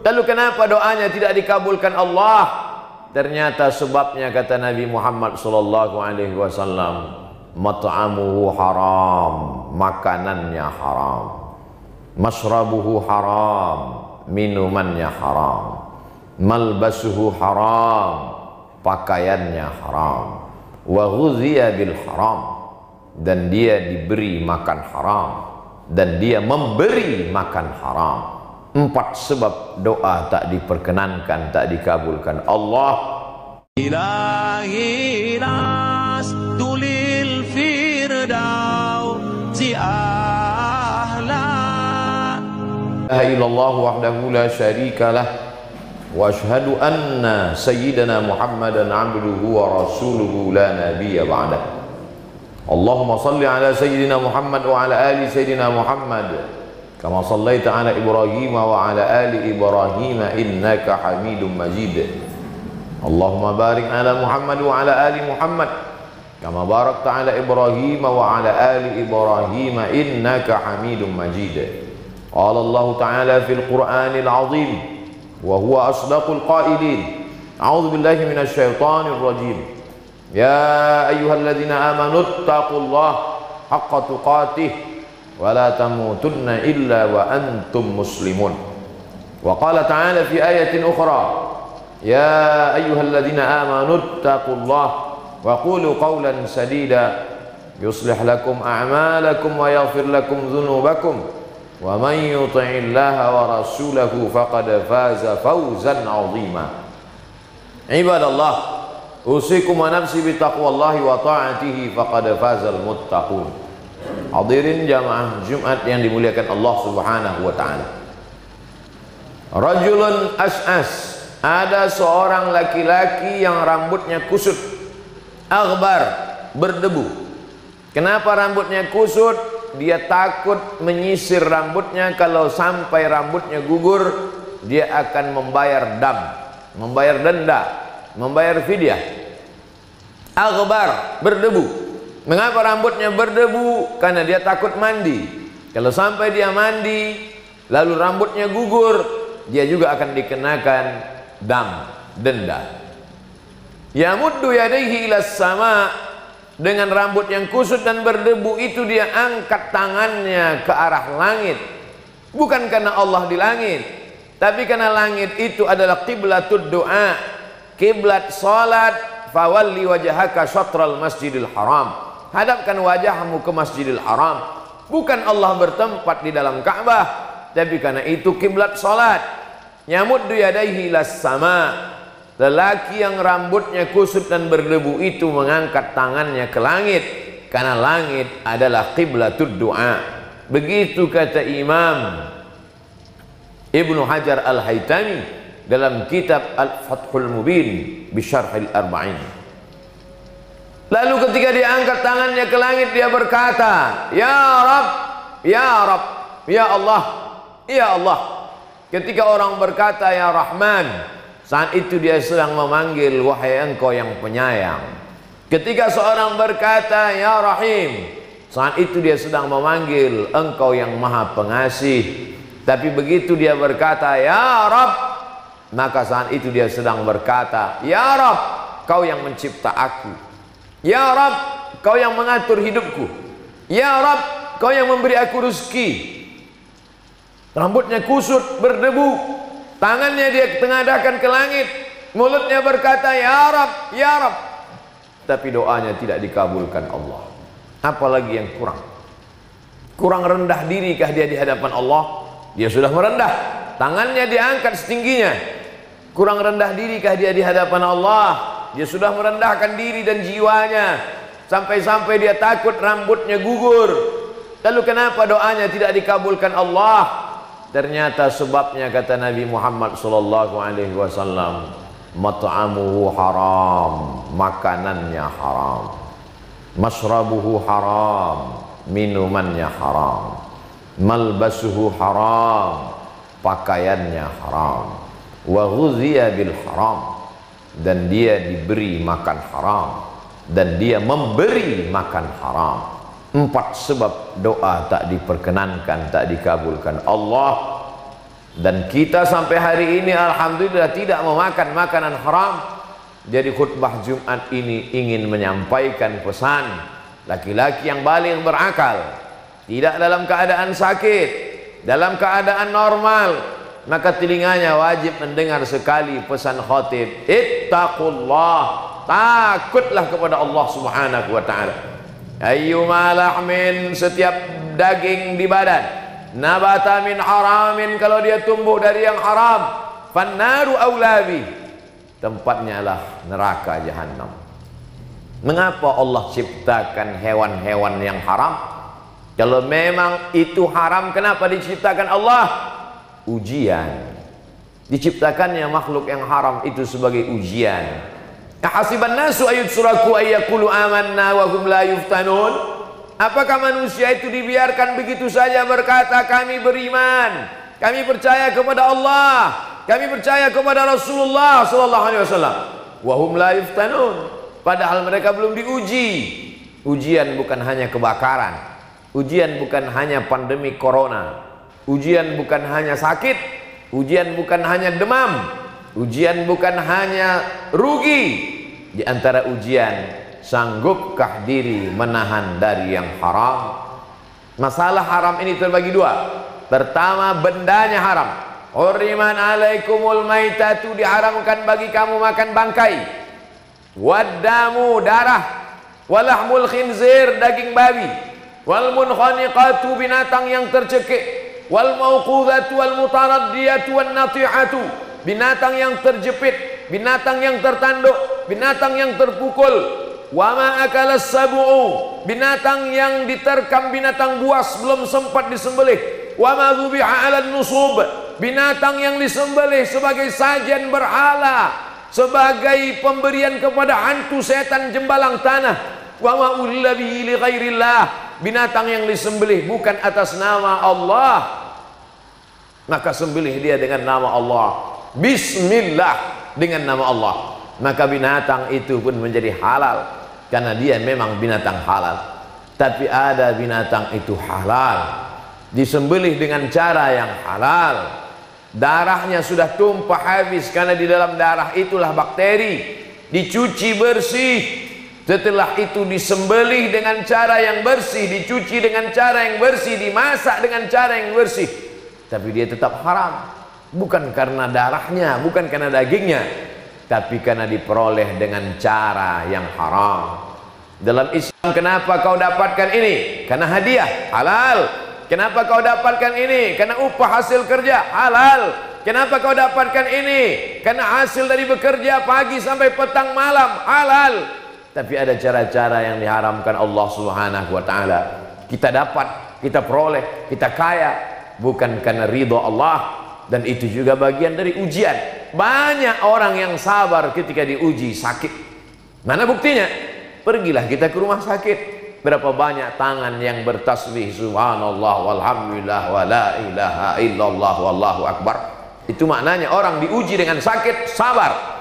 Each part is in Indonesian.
Lalu kenapa doanya tidak dikabulkan Allah? Ternyata sebabnya kata Nabi Muhammad sallallahu alaihi wasallam, mat'amuhu haram, makanannya haram. Mashrabuhu haram, minumannya haram. Malbasuhu haram, pakaiannya haram. Wa ghuziya bil haram, dan dia diberi makan haram, dan dia memberi makan haram. 4 sebab doa tak diperkenankan, tak dikabulkan Allah. Ilahi nasdulil firdausi ahla. La ilaha illallah wahdahu la syarikalah, wa ashhadu anna sayyidana Muhammadan abduhu wa rasuluhu la nabiyya ba'dah. Allahumma salli ala sayyidina Muhammad wa ala ali sayyidina Muhammad kama sallaita ala Ibrahim wa ala ali Ibrahim innaka Hamidum Majid. Allahumma barik ala Muhammad wa ala ali Muhammad kama barakta ala Ibrahim wa ala ali Ibrahim innaka Hamidum Majid. Qala Allah Ta'ala fil Qur'anil Azim wa huwa asdaqul qailin. A'udzu billahi minasy syaithanir rajim. Ya ayyuhalladzina amanu taqullaha haqqa tuqatih wa la tamutunna illa wa antum muslimun. Wa qala ta'ala fi ayatin ukhra, ya ayyuhalladzina amanu taqullaha wa qulu qawlan sadida yuslih lakum a'malakum wa yaghfir lakum dhunubakum wa man yuti'illaha wa rasulahu faqad faza fawzan 'azima. Ibadallah, usikum wa nafsi bi taqwallahi wa ta'atihi faqad fazal muttaqun. Hadirin jamaah Jumat yang dimuliakan Allah Subhanahu wa taala. Rajulun as'as, ada seorang laki-laki yang rambutnya kusut, aghbar, berdebu. Kenapa rambutnya kusut? Dia takut menyisir rambutnya, kalau sampai rambutnya gugur dia akan membayar dam, membayar denda, membayar fidyah. Aghbar, berdebu. Mengapa rambutnya berdebu? Karena dia takut mandi. Kalau sampai dia mandi lalu rambutnya gugur, dia juga akan dikenakan dam, denda. Yamuddu yadayhi ilas sama, dengan rambut yang kusut dan berdebu itu dia angkat tangannya ke arah langit. Bukan karena Allah di langit, tapi karena langit itu adalah qiblatud doa, kiblat salat. Fawalli wajhaka syatral masjidil haram, hadapkan wajahmu ke Masjidil Haram. Bukan Allah bertempat di dalam Ka'bah, tapi karena itu kiblat salat. Yamuddu yadayhi ilas sama, lelaki yang rambutnya kusut dan berdebu itu mengangkat tangannya ke langit, karena langit adalah qiblatud doa. Begitu kata Imam Ibnu Hajar Al-Haytami dalam kitab Al-Fathul Mubin bisyarhil arba'in. Lalu ketika dia angkat tangannya ke langit, dia berkata, ya Rabb, ya Rabb, ya Allah, ya Allah. Ketika orang berkata ya Rahman, saat itu dia sedang memanggil wahai engkau yang penyayang. Ketika seorang berkata ya Rahim, saat itu dia sedang memanggil engkau yang maha pengasih. Tapi begitu dia berkata ya Rabb, maka saat itu dia sedang berkata, ya Rabb, kau yang mencipta aku. Ya Rabb, kau yang mengatur hidupku. Ya Rabb, kau yang memberi aku rezeki. Rambutnya kusut, berdebu, tangannya dia tengadahkan ke langit, mulutnya berkata, ya Rabb, ya Rabb. Tapi doanya tidak dikabulkan Allah. Apalagi yang kurang? Kurang rendah dirikah dia di hadapan Allah? Dia sudah merendah, tangannya diangkat setingginya. Kurang rendah dirikah dia di hadapan Allah? Dia sudah merendahkan diri dan jiwanya, sampai-sampai dia takut rambutnya gugur. Lalu kenapa doanya tidak dikabulkan Allah? Ternyata sebabnya kata Nabi Muhammad sallallahu alaihi wasallam, mat'amuhu haram, makanannya haram. Mashrabuhu haram, minumannya haram. Malbasuhu haram, pakaiannya haram. Wa ghuziya bil haram, dan dia diberi makan haram, dan dia memberi makan haram. 4 sebab doa tak diperkenankan, tak dikabulkan Allah. Dan kita sampai hari ini alhamdulillah tidak memakan makanan haram. Jadi khutbah Jumat ini ingin menyampaikan pesan laki-laki yang baligh berakal, tidak dalam keadaan sakit, dalam keadaan normal, maka telinganya wajib mendengar sekali pesan khatib, ittaqullah, takutlah kepada Allah Subhanahu wa taala. Ayyuma lahmin, setiap daging di badan, nabata min haramin, kalau dia tumbuh dari yang haram, fannaru aulabi, tempatnya lah neraka jahanam. Mengapa Allah ciptakan hewan-hewan yang haram? Kalau memang itu haram, kenapa diciptakan Allah? Ujian. Diciptakannya makhluk yang haram itu sebagai ujian. Ahasiban nasu ayyutsraku ayyaqulu amanna wa hum la yuftanun? Apakah manusia itu dibiarkan begitu saja berkata kami beriman, kami percaya kepada Allah, kami percaya kepada Rasulullah sallallahu alaihi wasallam, wa hum la yuftanun, padahal mereka belum diuji. Ujian bukan hanya kebakaran, ujian bukan hanya pandemi corona, ujian bukan hanya sakit, ujian bukan hanya demam, ujian bukan hanya rugi. Di antara ujian, sanggupkah diri menahan dari yang haram? Masalah haram ini terbagi dua. Pertama, bendanya haram. Hurriman alaikumul maitatu, diharamkan bagi kamu makan bangkai. Waddamu, darah. Walahmul khinzir, daging babi. Wal munkhaniqatu, binatang yang tercekik. Wal mauqudhatu wal mutaraddiyatu wan natihatu, binatang yang terjepit, binatang yang tertanduk, binatang yang terpukul. Wa ma akalas sab'u, binatang yang diterkam, binatang buas belum sempat disembelih. Wa ma dzubiha 'alan nusub, binatang yang disembelih sebagai sajian berhala, sebagai pemberian kepada hantu setan jembalang tanah. Wa ma uhilla bihi li ghairillah, binatang yang disembelih bukan atas nama Allah, maka sembelih dia dengan nama Allah, bismillah, dengan nama Allah, maka binatang itu pun menjadi halal karena dia memang binatang halal. Tapi ada binatang itu halal disembelih dengan cara yang halal, darahnya sudah tumpah habis karena di dalam darah itulah bakteri, dicuci bersih. Setelah itu disembelih dengan cara yang bersih, dicuci dengan cara yang bersih, dimasak dengan cara yang bersih, tapi dia tetap haram. Bukan karena darahnya, bukan karena dagingnya, tapi karena diperoleh dengan cara yang haram. Dalam Islam, kenapa kau dapatkan ini? Karena hadiah, halal. Kenapa kau dapatkan ini? Karena upah hasil kerja, halal. Kenapa kau dapatkan ini? Karena hasil dari bekerja pagi sampai petang malam, halal. Tapi ada cara-cara yang diharamkan Allah Subhanahu wa taala. Kita dapat, kita peroleh, kita kaya bukan karena ridha Allah, dan itu juga bagian dari ujian. Banyak orang yang sabar ketika diuji sakit. Mana buktinya? Pergilah kita ke rumah sakit. Berapa banyak tangan yang bertasbih subhanallah walhamdulillah wa la ilaha illallah wallahu akbar. Itu maknanya orang diuji dengan sakit, sabar.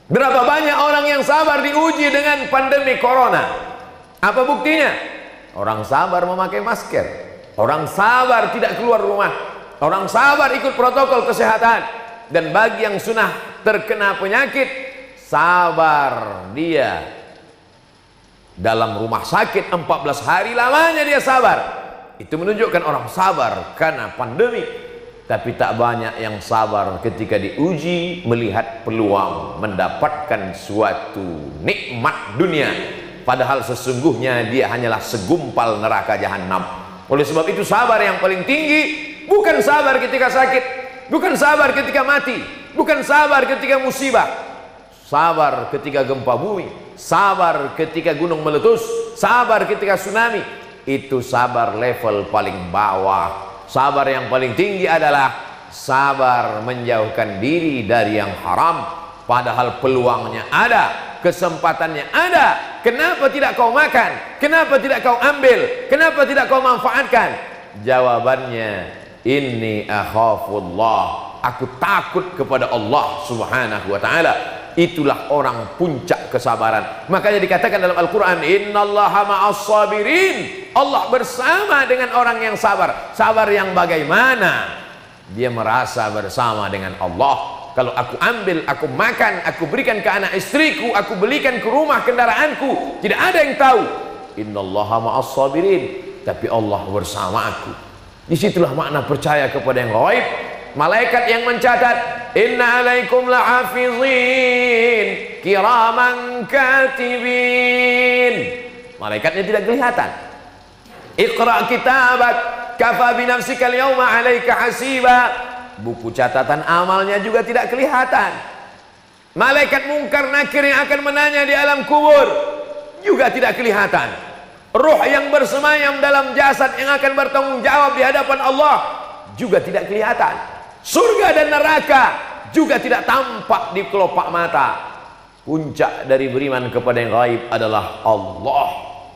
Berapa banyak orang yang sabar diuji dengan pandemi corona? Apa buktinya? Orang sabar memakai masker, orang sabar tidak keluar rumah, orang sabar ikut protokol kesehatan. Dan bagi yang sudah terkena penyakit, sabar dia dalam rumah sakit 14 hari lamanya dia sabar. Itu menunjukkan orang sabar karena pandemi. Tapi tak banyak yang sabar ketika diuji, melihat peluang mendapatkan suatu nikmat dunia, padahal sesungguhnya dia hanyalah segumpal neraka jahanam. Oleh sebab itu sabar yang paling tinggi bukan sabar ketika sakit, bukan sabar ketika mati, bukan sabar ketika musibah. Sabar ketika gempa bumi, sabar ketika gunung meletus, sabar ketika tsunami. Itu sabar level paling bawah. Sabar yang paling tinggi adalah sabar menjauhkan diri dari yang haram, padahal peluangnya ada, kesempatannya ada. Kenapa tidak kau makan? Kenapa tidak kau ambil? Kenapa tidak kau manfaatkan? Jawabannya, inni akhafullah, aku takut kepada Allah Subhanahu wa taala. Itulah orang puncak kesabaran. Makanya dikatakan dalam Al-Quran, innallaha ma'as sabirin, Allah bersama dengan orang yang sabar. Sabar yang bagaimana? dia merasa bersama dengan Allah. Kalau aku ambil, aku makan, aku berikan ke anak istriku, aku belikan ke rumah kendaraanku, tidak ada yang tahu. Innallaha ma'as sabirin, tapi Allah bersama aku. Disitulah makna percaya kepada yang gaib. Malaikat yang mencatat, inna alaikum lahafizin kiraman katibin. Malaikatnya tidak kelihatan. Iqra kitabak kafa binafsika al-yawma 'alaika hasiba. Buku catatan amalnya juga tidak kelihatan. Malaikat mungkar nakir yang akan menanya di alam kubur juga tidak kelihatan. Ruh yang bersemayam dalam jasad yang akan bertanggung jawab di hadapan Allah juga tidak kelihatan. Surga dan neraka juga tidak tampak di kelopak mata. Puncak dari beriman kepada yang gaib adalah Allah.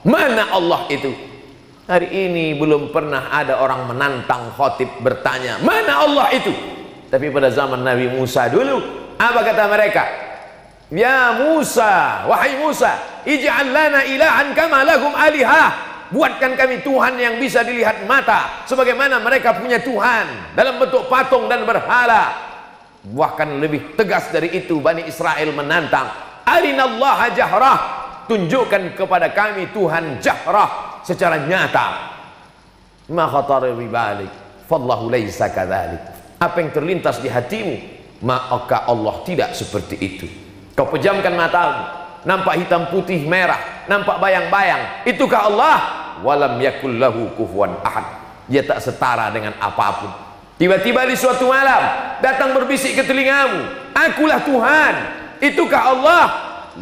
Mana Allah itu? Hari ini belum pernah ada orang menantang khatib bertanya, mana Allah itu? Tapi pada zaman Nabi Musa dulu, apa kata mereka? Ya Musa, wahai Musa, ij'al lana ilahan kama lahum alihah. Buatkan kami Tuhan yang bisa dilihat mata, sebagaimana mereka punya Tuhan dalam bentuk patung dan berhala. Bahkan lebih tegas dari itu, Bani Israel menantang, arinallaha jahrah, tunjukkan kepada kami Tuhan jahrah, secara nyata. Ma khatara bi balik fallahu laisa kadzalik. Apa yang terlintas di hatimu, maka Allah tidak seperti itu. Kau pejamkan matamu, nampak hitam putih merah, nampak bayang-bayang, itukah Allah? Walam yakul lahu kufuwan ahad. Dia tak setara dengan apapun. Tiba-tiba di suatu malam datang berbisik ke telingamu, akulah Tuhan, itukah Allah?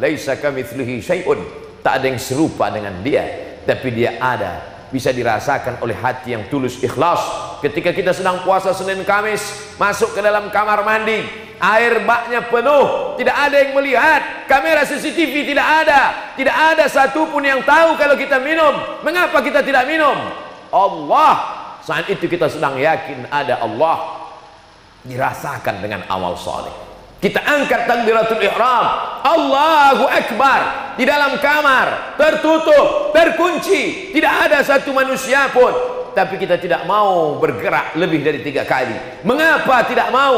Laisa kamitslihi syai'un. Tak ada yang serupa dengan dia. Tapi dia ada, bisa dirasakan oleh hati yang tulus ikhlas. Ketika kita sedang puasa Senin Kamis, masuk ke dalam kamar mandi, air baknya penuh, tidak ada yang melihat, kamera CCTV tidak ada satupun yang tahu kalau kita minum. Mengapa kita tidak minum? Allah, saat itu kita sedang yakin ada Allah, dirasakan dengan amal soleh. Kita angkat takbiratul ihram, Allahu Akbar, di dalam kamar, tertutup, terkunci, tidak ada satu manusia pun. Tapi kita tidak mau bergerak lebih dari 3 kali. Mengapa tidak mau?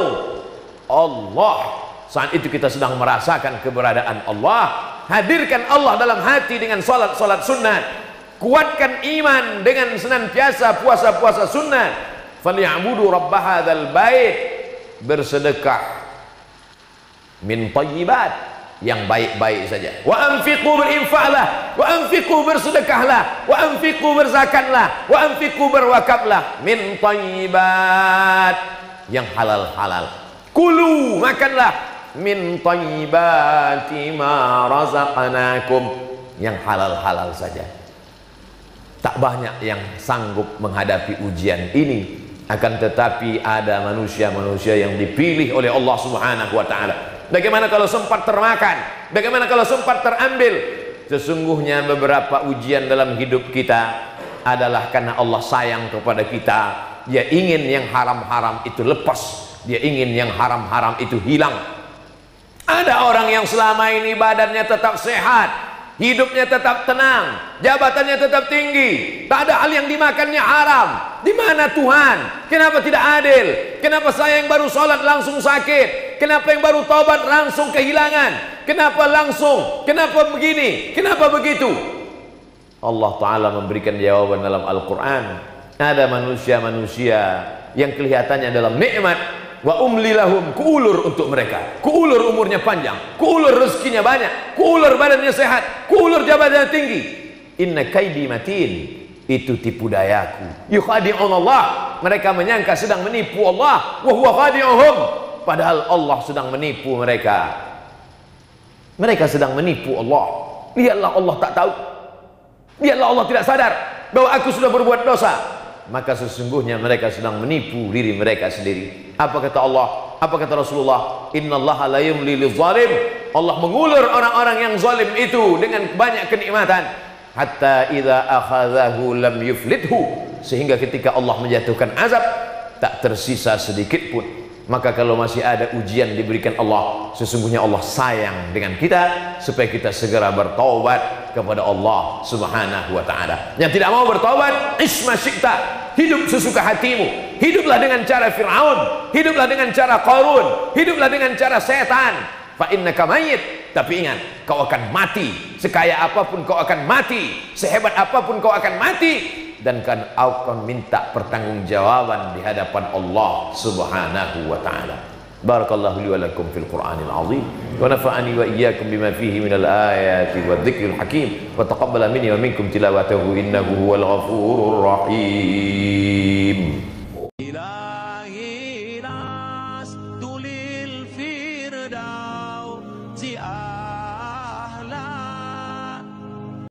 Allah, saat itu kita sedang merasakan keberadaan Allah. Hadirkan Allah dalam hati dengan salat-salat sunnah. Kuatkan iman dengan senantiasa puasa-puasa sunnah. Falyabudu rabb hadzal bait, bersedekah min thayyibat, yang baik-baik saja. Wa anfiqu, berinfaklah, wa anfiqu, bersedekahlah, wa anfiqu, berzakatlah, wa anfiqu, berwakaflah, min thayyibat, yang halal-halal. Kulu, makanlah, min thayyibati ma razaqnakum, yang halal-halal saja. Tak banyak yang sanggup menghadapi ujian ini, akan tetapi ada manusia-manusia yang dipilih oleh Allah Subhanahu wa taala. Bagaimana kalau sempat termakan? Bagaimana kalau sempat terambil? Sesungguhnya beberapa ujian dalam hidup kita adalah karena Allah sayang kepada kita. Dia ingin yang haram-haram itu lepas, dia ingin yang haram-haram itu hilang. Ada orang yang selama ini badannya tetap sehat, hidupnya tetap tenang, jabatannya tetap tinggi, tak ada hal yang dimakannya haram. Di mana Tuhan? Kenapa tidak adil? Kenapa saya yang baru sholat langsung sakit? Kenapa yang baru taubat langsung kehilangan? Kenapa langsung? Kenapa begini? Kenapa begitu? Allah Ta'ala memberikan jawaban dalam Al-Quran. Ada manusia-manusia yang kelihatannya dalam nikmat, wa umli lahum, kuulur untuk mereka, kuulur umurnya panjang, kuulur rezekinya banyak, kuulur badannya sehat, kuulur jabatannya tinggi. Inna kaidi matin, itu tipu dayaku. Yukhadi'un Allah, mereka menyangka sedang menipu Allah, wa huwa khadi'uhum, padahal Allah sedang menipu mereka. Mereka sedang menipu Allah. Lihatlah Allah tak tahu, lihatlah Allah tidak sadar bahwa aku sudah berbuat dosa. Maka sesungguhnya mereka sedang menipu diri mereka sendiri. Apa kata Allah? Apa kata Rasulullah? Innallaha la yumli lizalim. Allah mengulur orang-orang yang zalim itu dengan banyak kenikmatan. Hatta idza akhadhahu lam yuflithu, sehingga ketika Allah menjatuhkan azab tak tersisa sedikit pun. Maka kalau masih ada ujian diberikan Allah, sesungguhnya Allah sayang dengan kita supaya kita segera bertaubat kepada Allah Subhanahu wa taala. Yang tidak mau bertaubat, isma syi'ta, hidup sesuka hatimu, hiduplah dengan cara Fir'aun, hiduplah dengan cara Qarun, hiduplah dengan cara setan. Fa innaka mayyit, tapi ingat, kau akan mati. Sekaya apapun kau akan mati, sehebat apapun kau akan mati, dan kan akan minta pertanggungjawaban di hadapan Allah Subhanahu wa taala. Barakallahu li wa lakum fil Qur'anil azim wa nafa'ani wa iyyakum bima fihi minal ayati wadh-dhikril hakim wa taqabbala minni wa minkum tilawatahu innahu huwal ghafurur rahim.